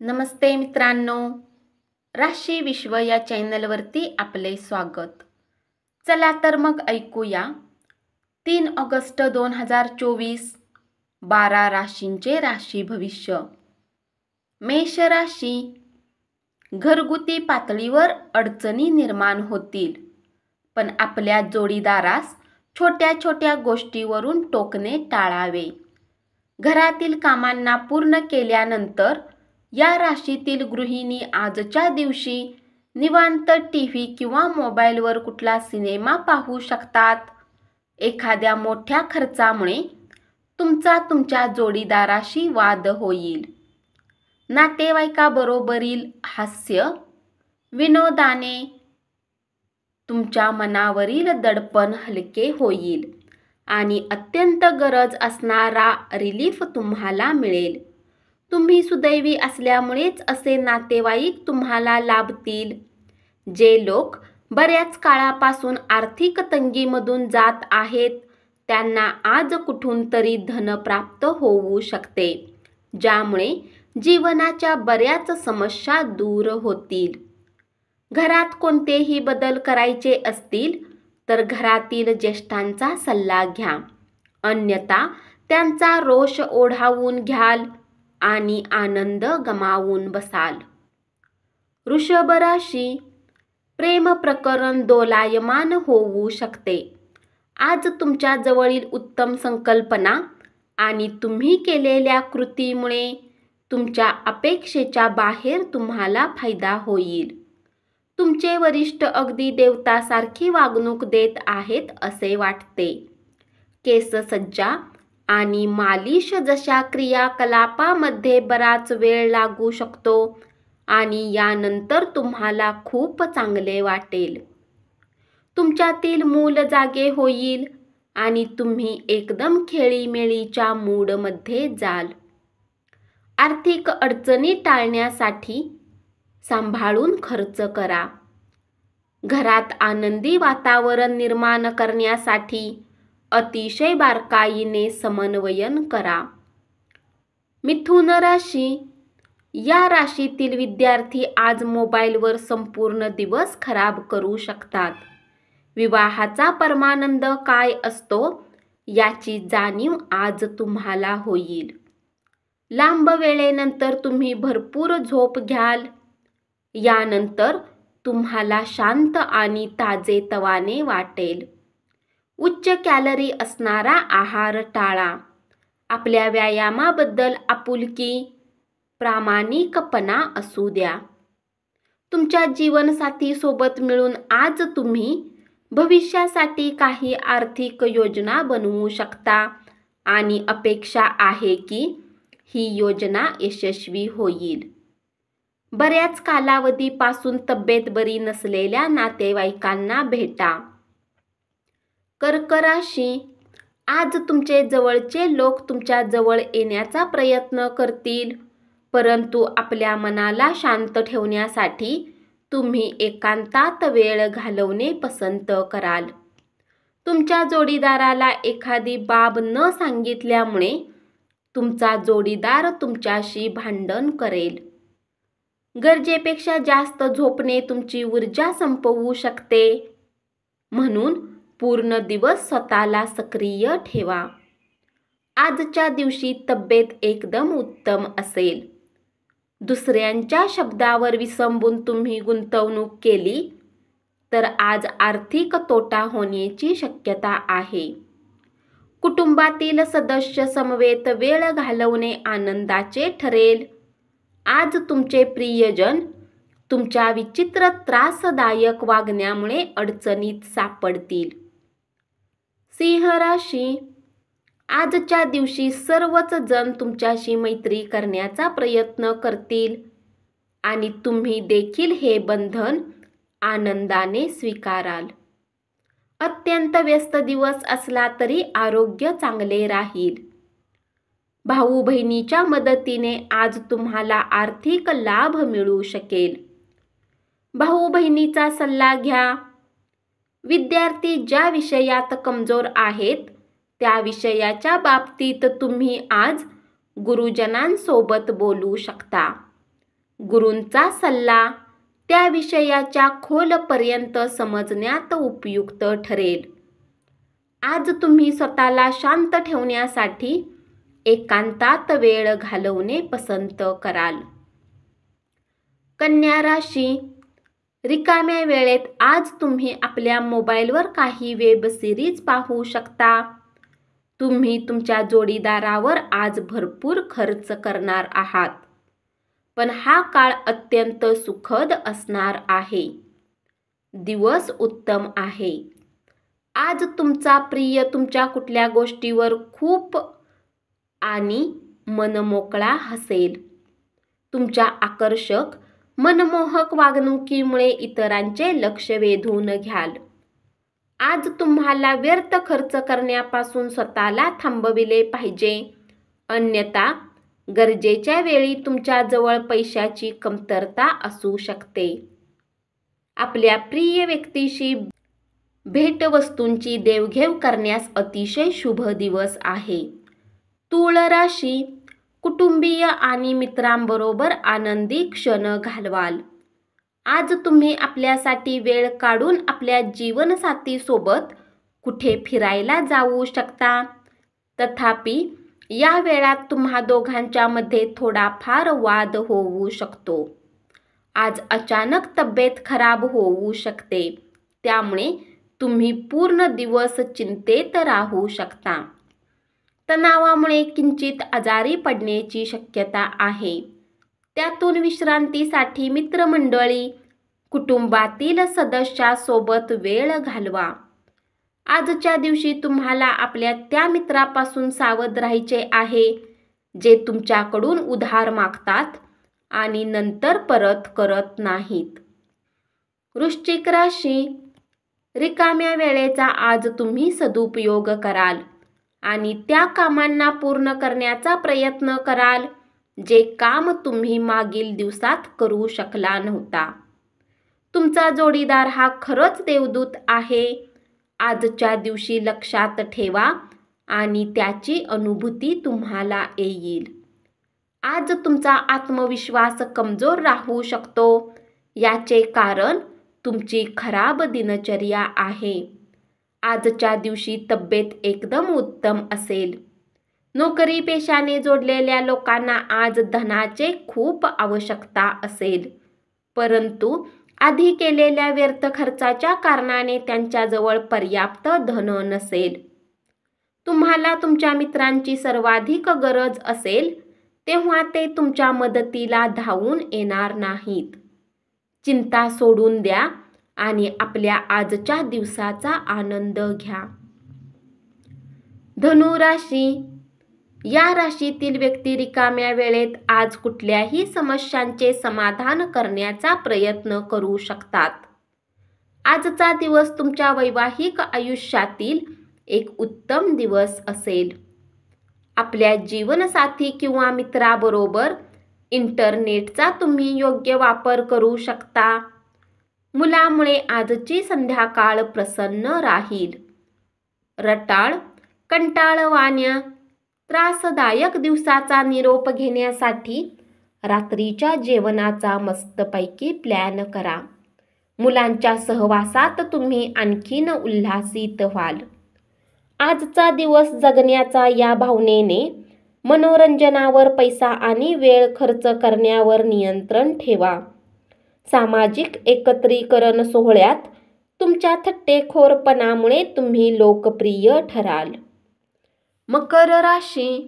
नमस्ते मित्रांनो, राशी विश्व या चॅनलवरती आपले स्वागत. चला तर मग ऐकूया 3 ऑगस्ट 2024 12 राशींचे राशी भविष्य. मेष राशी, घरगुती पातळीवर अडचणी निर्माण होतील, पण आपल्या जोडीदारास छोट्या छोट्या गोष्टीवरून टोकणे टाळावे. घरातील कामांना पूर्ण केल्यानंतर या राशीतील गृहिणी आजच्या दिवशी निवांत टीव्ही किंवा मोबाईलवर कुठला सिनेमा पाहू शकतात. एखाद्या मोठ्या खर्चामुळे तुमच्या जोडीदाराशी वाद होईल. नातेवाईकाबरोबरील हास्य विनोदाने तुमच्या मनावरील दडपण हलके होईल आणि अत्यंत गरज असणारा रिलीफ तुम्हाला मिळेल. तुम्ही सुदैवी असल्यामुळेच असे नातेवाईक तुम्हाला लाभतील. जे लोक बऱ्याच काळापासून आर्थिक तंगीमधून जात आहेत त्यांना आज कुठून तरी धन प्राप्त होऊ शकते, ज्यामुळे जीवनाच्या बऱ्याच समस्या दूर होतील. घरात कोणतेही बदल करायचे असतील तर घरातील ज्येष्ठांचा सल्ला घ्या, अन्यथा त्यांचा रोष ओढावून घ्याल आणि आनंद गमावून बसाल. वृषभ राशी, प्रेम प्रकरण दोलायमान होऊ शकते. आज तुमच्या जवळील उत्तम संकल्पना आणि तुम्ही केलेल्या कृतीमुळे तुमच्या अपेक्षेच्या बाहेर तुम्हाला फायदा होईल. तुमचे वरिष्ठ अगदी देवतासारखी वागणूक देत आहेत असे वाटते. केससज्जा आणि मालिश जशा क्रियाकलापामध्ये बराच वेळ लागू शकतो आणि यानंतर तुम्हाला खूप चांगले वाटेल. तुमच्यातील मूल जागे होईल आणि तुम्ही एकदम खेळीमेळीच्या मूडमध्ये जाल. आर्थिक अडचणी टाळण्यासाठी सांभाळून खर्च करा. घरात आनंदी वातावरण निर्माण करण्यासाठी अतिशय बारकाईने समन्वयन करा. मिथुन राशी, या राशीतील विद्यार्थी आज मोबाईलवर संपूर्ण दिवस खराब करू शकतात. विवाहाचा परमानंद काय असतो याची जाणीव आज तुम्हाला होईल. लांब वेळेनंतर तुम्ही भरपूर झोप घ्याल. यानंतर तुम्हाला शांत आणि ताजेतवाने वाटेल. उच्च कॅलरी असणारा आहार टाळा. आपल्या व्यायामाबद्दल आपुलकी, प्रामाणिकपणा असू द्या. तुमच्या जीवनसाथी सोबत मिळून आज तुम्ही भविष्यासाठी काही आर्थिक योजना बनवू शकता आणि अपेक्षा आहे की ही योजना यशस्वी होईल. बऱ्याच कालावधीपासून तब्येत बरी नसलेल्या नातेवाईकांना भेटा. कर्क राशी, आज तुमचे जवळचे लोक तुमच्या जवळ येण्याचा प्रयत्न करतील, परंतु आपल्या मनाला शांत ठेवण्यासाठी तुम्ही एकांतात वेळ घालवणे पसंत कराल. तुमच्या जोडीदाराला एखादी बाब न सांगितल्यामुळे तुमचा जोडीदार तुमच्याशी भांडण करेल. गरजेपेक्षा जास्त झोपणे तुमची ऊर्जा संपवू शकते, म्हणून पूर्ण दिवस स्वतःला सक्रिय ठेवा. आजच्या दिवशी तब्येत एकदम उत्तम असेल. दुसऱ्यांच्या शब्दावर विसंबून तुम्ही गुंतवणूक केली तर आज आर्थिक तोटा होण्याची शक्यता आहे. कुटुंबातील सदस्य समवेत वेळ घालवणे आनंदाचे ठरेल. आज तुमचे प्रियजन तुमच्या विचित्र त्रासदायक वागण्यामुळे अडचणीत सापडतील. सिंह राशी, आजच्या दिवशी सर्वच जण तुमच्याशी मैत्री करण्याचा प्रयत्न करतील आणि तुम्ही देखील हे बंधन आनंदाने स्वीकाराल. अत्यंत व्यस्त दिवस असला तरी आरोग्य चांगले राहील. भाऊ बहिणीच्या मदतीने आज तुम्हाला आर्थिक लाभ मिळू शकेल. भाऊ बहिणीचा सल्ला घ्या. विद्यार्थी ज्या विषयात कमजोर आहेत त्या विषयाच्या बाबतीत तुम्ही आज गुरुजनांसोबत बोलू शकता. गुरूंचा सल्ला त्या विषयाच्या खोलपर्यंत समजण्यात उपयुक्त ठरेल. आज तुम्ही स्वतःला शांत ठेवण्यासाठी एकांतात वेळ घालवणे पसंत कराल. कन्या राशी, रिकाम्या वेळेत आज तुम्ही आपल्या मोबाईलवर काही वेब सिरीज पाहू शकता. तुम्ही तुमच्या जोडीदारावर आज भरपूर खर्च करणार आहात, पण हा काळ अत्यंत सुखद असणार आहे. दिवस उत्तम आहे. आज तुमचा प्रिय तुमच्या कुठल्या गोष्टीवर खूप आणि मनमोकळा हसेल. तुमच्या आकर्षक मनमोहक वागणुकीमुळे इतरांचे लक्ष वेधून घ्याल. आज तुम्हाला व्यर्थ खर्च करण्यापासून स्वतःला थांबविले पाहिजे, अन्यथा गरजेच्या वेळी तुमच्या जवळ पैशाची कमतरता असू शकते. आपल्या प्रिय व्यक्तीशी भेटवस्तूंची देवघेव करण्यास अतिशय शुभ दिवस आहे. तूळ राशी, कुटुंबीय आणि मित्रांबरोबर आनंदी क्षण घालवाल. आज तुम्ही आपल्यासाठी वेळ काढून आपल्या जीवनसाथीसोबत कुठे फिरायला जाऊ शकता. तथापि या वेळात तुम्हा दोघांच्या मध्ये थोडाफार वाद होऊ शकतो. आज अचानक तब्येत खराब होऊ शकते, त्यामुळे तुम्ही पूर्ण दिवस चिंतेत राहू शकता. तणावामुळे किंचित आजारी पडण्याची शक्यता आहे. त्यातून विश्रांतीसाठी मित्रमंडळी, कुटुंबातील सदस्यासोबत वेळ घालवा. आजच्या दिवशी तुम्हाला आपल्या त्या मित्रापासून सावध राहायचे आहे जे तुमच्याकडून उधार मागतात आणि नंतर परत करत नाहीत. वृश्चिक राशी, रिकाम्या वेळेचा आज तुम्ही सदुपयोग कराल आणि त्या कामांना पूर्ण करण्याचा प्रयत्न कराल जे काम तुम्ही मागील दिवसात करू शकला नव्हता. तुमचा जोडीदार हा खरंच देवदूत आहे. आजच्या दिवशी लक्षात ठेवा आणि त्याची अनुभूती तुम्हाला येईल. आज तुमचा आत्मविश्वास कमजोर राहू शकतो. याचे कारण तुमची खराब दिनचर्या आहे. आजच्या दिवशी तब्येत एकदम उत्तम असेल. नोकरी पेशाने जोडलेल्या लोकांना आज धनाचे खूप आवश्यकता असेल, परंतु आधी केलेल्या व्यर्थ खर्चाच्या कारणाने त्यांच्याजवळ पर्याप्त धन नसेल. तुम्हाला तुमच्या मित्रांची सर्वाधिक गरज असेल तेव्हा ते तुमच्या मदतीला धावून येणार नाहीत. चिंता सोडून द्या आणि आपल्या आजच्या दिवसाचा आनंद घ्या. धनु राशी, या राशीतील व्यक्ती रिकाम्या वेळेत आज कुठल्याही समस्यांचे समाधान करण्याचा प्रयत्न करू शकतात. आजचा दिवस तुमच्या वैवाहिक आयुष्यातील एक उत्तम दिवस असेल. आपल्या जीवनसाथी किंवा मित्राबरोबर इंटरनेटचा तुम्ही योग्य वापर करू शकता. मुलामुळे आजची संध्याकाळ प्रसन्न राहील. रटाळ, कंटाळवाण्या, त्रासदायक दिवसाचा निरोप घेण्यासाठी रात्रीच्या जेवणाचा मस्तपैकी प्लॅन करा. मुलांच्या सहवासात तुम्ही आणखीन उल्हासित व्हाल. आजचा दिवस जगण्याचा या भावनेने मनोरंजनावर पैसा आणि वेळ खर्च करण्यावर नियंत्रण ठेवा. सामाजिक एकत्रीकरण सोहळ्यात तुमच्या थट्टेखोरपणामुळे तुम्ही लोकप्रिय ठराल. मकर राशी,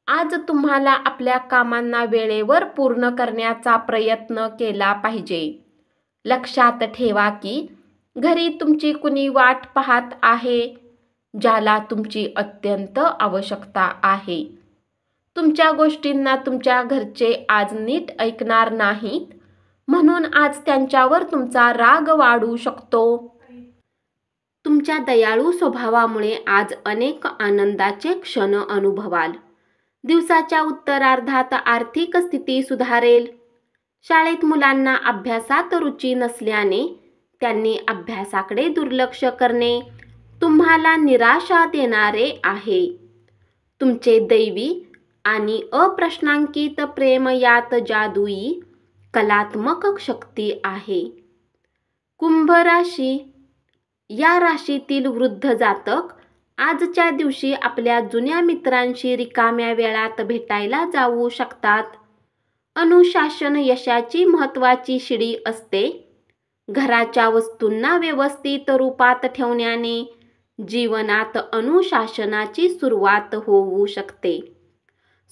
आज तुम्हाला आपल्या कामांना वेळेवर पूर्ण करण्याचा प्रयत्न केला पाहिजे. लक्षात ठेवा की घरी तुमची कुणी वाट पाहत आहे ज्याला तुमची अत्यंत आवश्यकता आहे. तुमच्या गोष्टींना तुमच्या घरचे आज नीट ऐकणार नाहीत, म्हणून आज त्यांच्यावर तुमचा राग वाढू शकतो. तुमच्या दयाळू स्वभावामुळे आज अनेक आनंदाचे क्षण अनुभवाल. दिवसाच्या उत्तरार्धात आर्थिक स्थिती सुधारेल. शाळेत मुलांना अभ्यासात रुची नसल्याने त्यांनी अभ्यासाकडे दुर्लक्ष करणे तुम्हाला निराशा देणारे आहे. तुमचे दैवी आणि अप्रश्नांकित प्रेम यात जादुई कलात्मक शक्ती आहे. कुंभ राशी. या राशीतील वृद्ध जातक आजच्या दिवशी आपल्या जुन्या मित्रांशी रिकाम्या वेळात भेटायला जाऊ शकतात. अनुशासन यशाची महत्त्वाची शिडी असते. घराच्या वस्तूंना व्यवस्थित रूपात ठेवण्याने जीवनात अनुशासनाची सुरुवात होऊ शकते.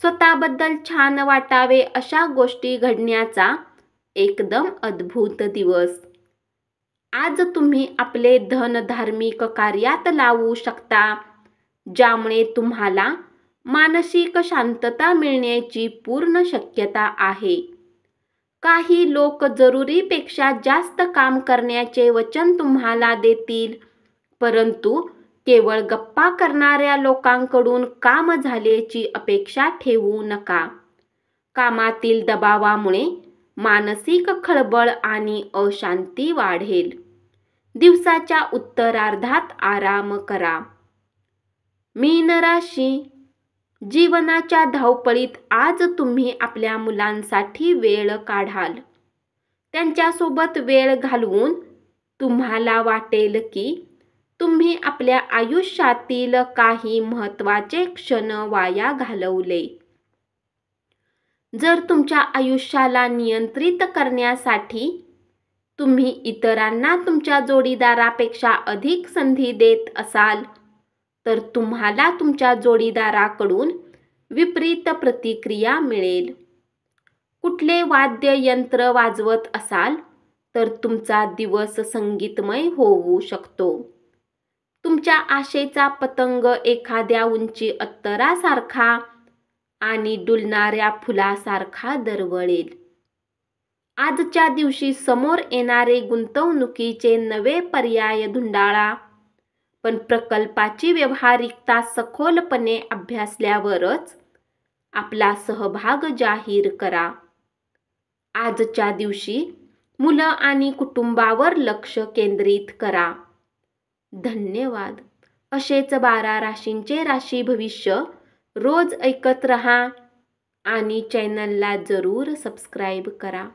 स्वतःबद्दल छान वाटावे अशा गोष्टी घडण्याचा एकदम अद्भुत दिवस. आज तुम्ही आपले धन धार्मिक कार्यात लावू शकता, ज्यामुळे तुम्हाला मानसिक शांतता मिळण्याची पूर्ण शक्यता आहे. काही लोक जरुरीपेक्षा जास्त काम करण्याचे वचन तुम्हाला देतील, परंतु केवळ गप्पा करणाऱ्या लोकांकडून काम झाल्याची अपेक्षा ठेवू नका. कामातील दबावामुळे मानसिक खळबळ आणि अशांती वाढेल. दिवसाच्या उत्तरार्धात आराम करा. मीन राशी. जीवनाच्या धावपळीत आज तुम्ही आपल्या मुलांसाठी वेळ काढाल. त्यांच्यासोबत वेळ घालवून तुम्हाला वाटेल की तुम्ही आपल्या आयुष्यातील काही महत्त्वाचे क्षण वाया घालवले. जर तुमच्या आयुष्याला नियंत्रित करण्यासाठी तुम्ही इतरांना तुमच्या जोडीदारापेक्षा अधिक संधी देत असाल, तर तुम्हाला तुमच्या जोडीदाराकडून विपरीत प्रतिक्रिया मिळेल. कुठले वाद्य यंत्र वाजवत असाल तर तुमचा दिवस संगीतमय होऊ शकतो. तुमच्या आशेचा पतंग एखाद्या उंची अत्तरासारखा आणि डुलणाऱ्या फुलासारखा दरवळेल. आजच्या दिवशी समोर येणारे गुंतवणुकीचे नवे पर्याय धुंडाळा, पण प्रकल्पाची व्यावहारिकता सखोलपणे अभ्यासल्यावरच आपला सहभाग जाहीर करा. आजच्या दिवशी मुलं आणि कुटुंबावर लक्ष केंद्रित करा. धन्यवाद. असेच 12 राशींचे राशी भविष्य रोज ऐकत रहा आणि चॅनलला जरूर सबस्क्राईब करा.